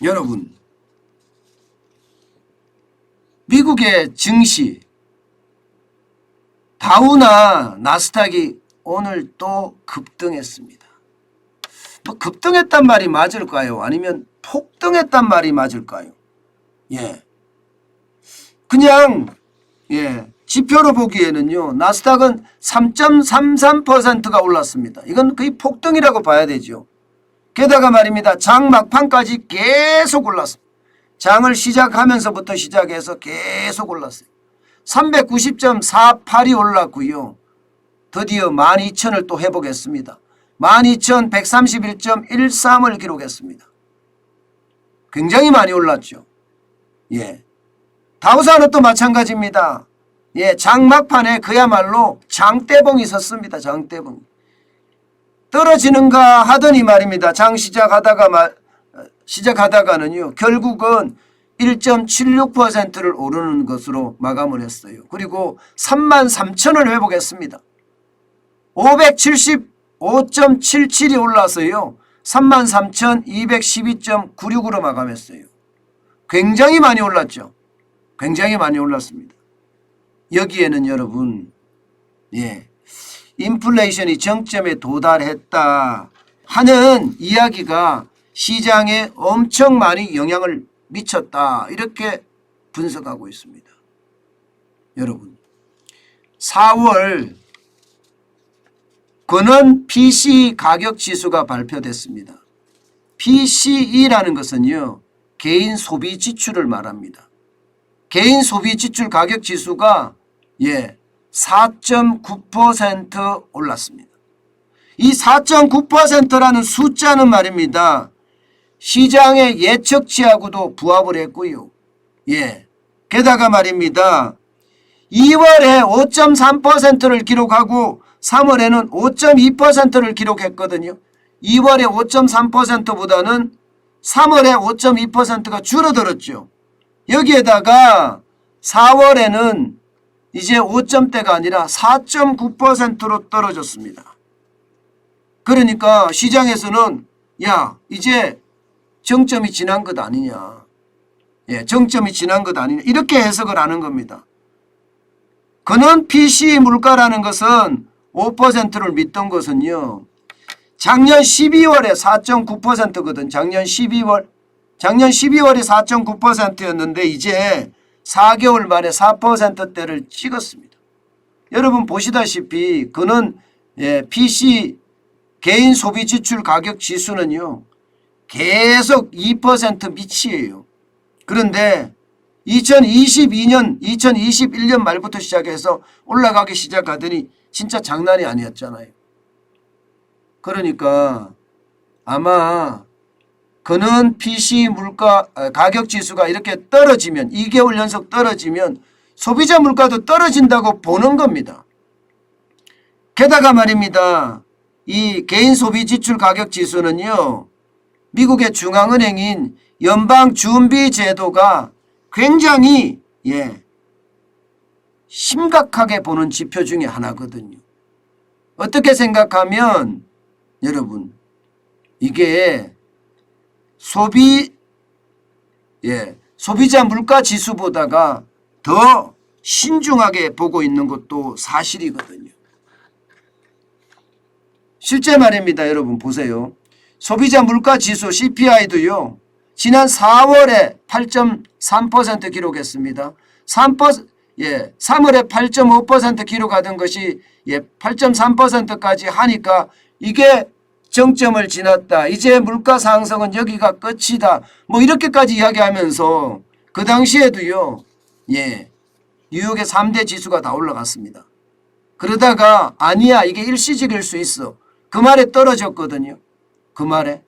여러분, 미국의 증시 다우나 나스닥이 오늘 또 급등했습니다. 뭐 급등했단 말이 맞을까요? 아니면 폭등했단 말이 맞을까요? 그냥 지표로 보기에는요, 나스닥은 3.33%가 올랐습니다. 이건 거의 폭등이라고 봐야 되죠. 게다가 말입니다, 장 막판까지 계속 올랐습니다. 장을 시작하면서부터 시작해서 계속 올랐어요. 390.48이 올랐고요. 드디어 12,000을 또 회복했습니다. 12,131.13을 기록했습니다. 굉장히 많이 올랐죠. 다우사는 또 마찬가지입니다. 장 막판에 그야말로 장대봉이 섰습니다. 장대봉. 떨어지는가 하더니 말입니다. 장 시작하다가는요, 결국은 1.76%를 오르는 것으로 마감을 했어요. 그리고 33,000을 회복했습니다. 575.77이 올라서요, 33,212.96으로 마감했어요. 굉장히 많이 올랐죠. 굉장히 많이 올랐습니다. 여기에는 여러분, 인플레이션이 정점에 도달했다 하는 이야기가 시장에 엄청 많이 영향을 미쳤다, 이렇게 분석하고 있습니다. 여러분, 4월 권원 PCE 가격지수가 발표됐습니다. PCE라는 것은요, 개인 소비 지출을 말합니다. 개인 소비 지출 가격지수가 4.9% 올랐습니다. 이 4.9%라는 숫자는 말입니다, 시장의 예측치하고도 부합을 했고요. 게다가 말입니다, 2월에 5.3%를 기록하고 3월에는 5.2%를 기록했거든요. 2월에 5.3%보다는 3월에 5.2%가 줄어들었죠. 여기에다가 4월에는 이제 5점대가 아니라 4.9%로 떨어졌습니다. 그러니까 시장에서는 이제 정점이 지난 것 아니냐. 정점이 지난 것 아니냐. 이렇게 해석을 하는 겁니다. 근원 PCE 물가라는 것은 5%를 믿던 것은요, 작년 12월에 4.9%거든. 작년 12월에 4.9%였는데 이제 4개월 만에 4%대를 찍었습니다. 여러분 보시다시피 그는 PC 개인 소비 지출 가격 지수는요, 계속 2% 밑이에요. 그런데 2021년 말부터 시작해서 올라가기 시작하더니 진짜 장난이 아니었잖아요. 그러니까 아마 그는 PC 물가 가격 지수가 이렇게 떨어지면, 2개월 연속 떨어지면 소비자 물가도 떨어진다고 보는 겁니다. 게다가 말입니다, 이 개인 소비 지출 가격 지수는요, 미국의 중앙은행인 연방준비제도가 굉장히 심각하게 보는 지표 중에 하나거든요. 어떻게 생각하면 여러분, 이게 소비자 물가 지수보다가 더 신중하게 보고 있는 것도 사실이거든요. 실제 말입니다. 여러분 보세요. 소비자 물가 지수 CPI도요, 지난 4월에 8.3% 기록했습니다. 3월에 8.5% 기록하던 것이 8.3%까지 하니까 이게 정점을 지났다. 이제 물가 상승은 여기가 끝이다. 뭐 이렇게까지 이야기하면서 그 당시에도요, 뉴욕의 3대 지수가 다 올라갔습니다. 그러다가 아니야, 이게 일시적일 수 있어. 그 말에 떨어졌거든요. 그 말에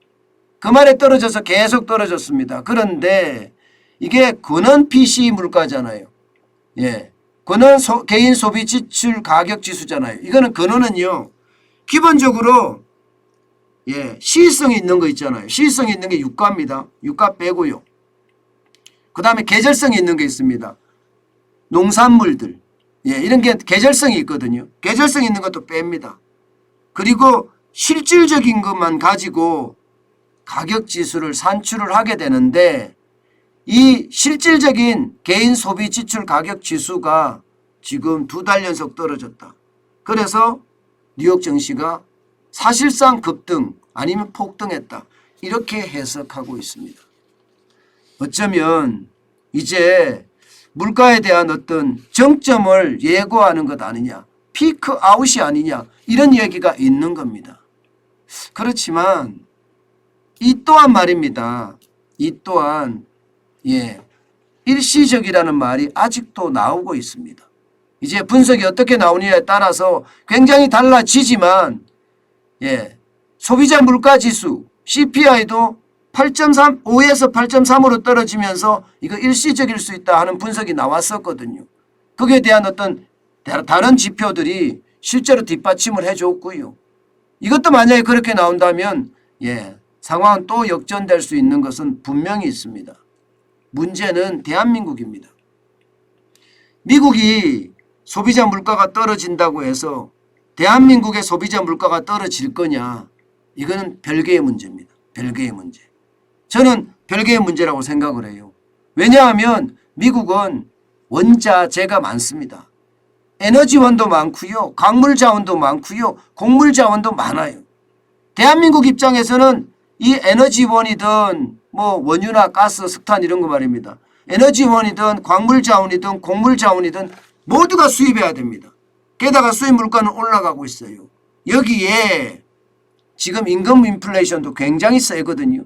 떨어져서 계속 떨어졌습니다. 그런데 이게 근원 PCE 물가잖아요. 근원 개인 소비 지출 가격 지수잖아요. 이거는 근원은요, 기본적으로 시의성이 있는 거 있잖아요. 시의성이 있는 게 유가입니다. 유가 빼고요. 그 다음에 계절성이 있는 게 있습니다. 농산물들. 이런 게 계절성이 있거든요. 계절성이 있는 것도 뺍니다. 그리고 실질적인 것만 가지고 가격 지수를 산출을 하게 되는데 이 실질적인 개인 소비 지출 가격 지수가 지금 2달 연속 떨어졌다. 그래서 뉴욕 증시가 사실상 급등 아니면 폭등했다. 이렇게 해석하고 있습니다. 어쩌면 이제 물가에 대한 어떤 정점을 예고하는 것 아니냐, 피크 아웃이 아니냐 이런 얘기가 있는 겁니다. 그렇지만 이 또한 말입니다. 이 또한 일시적이라는 말이 아직도 나오고 있습니다. 이제 분석이 어떻게 나오느냐에 따라서 굉장히 달라지지만 소비자 물가지수 CPI도 8.5에서 8.3으로 떨어지면서 이거 일시적일 수 있다 하는 분석이 나왔었거든요. 거기에 대한 어떤 다른 지표들이 실제로 뒷받침을 해줬고요. 이것도 만약에 그렇게 나온다면 상황은 또 역전될 수 있는 것은 분명히 있습니다. 문제는 대한민국입니다. 미국이 소비자 물가가 떨어진다고 해서 대한민국의 소비자 물가가 떨어질 거냐, 이거는 별개의 문제입니다. 별개의 문제. 저는 별개의 문제라고 생각을 해요. 왜냐하면 미국은 원자재가 많습니다. 에너지원도 많고요. 광물자원도 많고요. 곡물자원도 많아요. 대한민국 입장에서는 이 에너지원이든 뭐 원유나 가스, 석탄 이런 거 말입니다. 에너지원이든 광물자원이든 곡물자원이든 모두가 수입해야 됩니다. 게다가 수입 물가는 올라가고 있어요. 여기에 지금 임금 인플레이션도 굉장히 세거든요.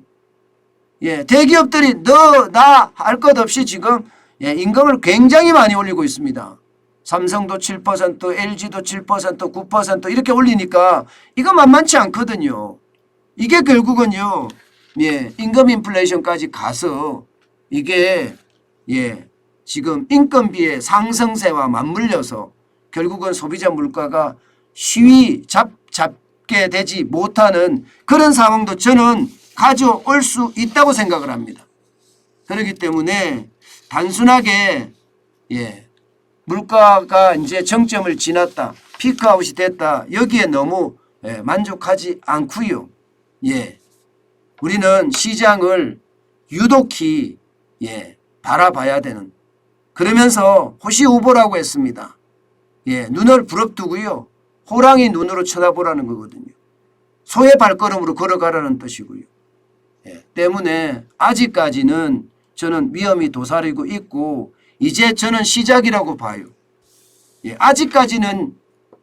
대기업들이 너, 나 할 것 없이 지금 임금을 굉장히 많이 올리고 있습니다. 삼성도 7%, LG도 7%, 9% 이렇게 올리니까 이거 만만치 않거든요. 이게 결국은요, 임금 인플레이션까지 가서 이게 지금 인건비의 상승세와 맞물려서 결국은 소비자 물가가 쉬이 잡게 되지 못하는 그런 상황도 저는 가져올 수 있다고 생각을 합니다. 그렇기 때문에 단순하게 물가가 이제 정점을 지났다, 피크아웃이 됐다, 여기에 너무 만족하지 않고요. 우리는 시장을 유독히 바라봐야 되는, 그러면서 호시우보라고 했습니다. 눈을 부릅뜨고요. 호랑이 눈으로 쳐다보라는 거거든요. 소의 발걸음으로 걸어가라는 뜻이고요. 때문에 아직까지는 저는 위험이 도사리고 있고 이제 저는 시작이라고 봐요. 아직까지는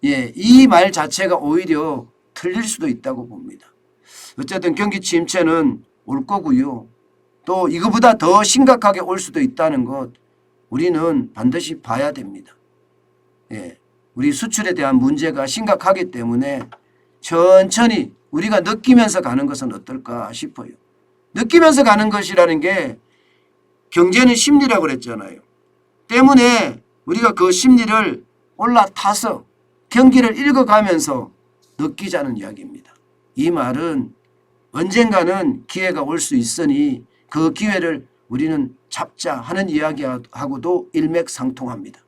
이 말 자체가 오히려 틀릴 수도 있다고 봅니다. 어쨌든 경기 침체는 올 거고요. 또 이거보다 더 심각하게 올 수도 있다는 것 우리는 반드시 봐야 됩니다. 우리 수출에 대한 문제가 심각하기 때문에 천천히 우리가 느끼면서 가는 것은 어떨까 싶어요. 느끼면서 가는 것이라는 게 경제는 심리라고 그랬잖아요. 때문에 우리가 그 심리를 올라타서 경기를 읽어가면서 느끼자는 이야기입니다. 이 말은 언젠가는 기회가 올 수 있으니 그 기회를 우리는 잡자 하는 이야기하고도 일맥상통합니다.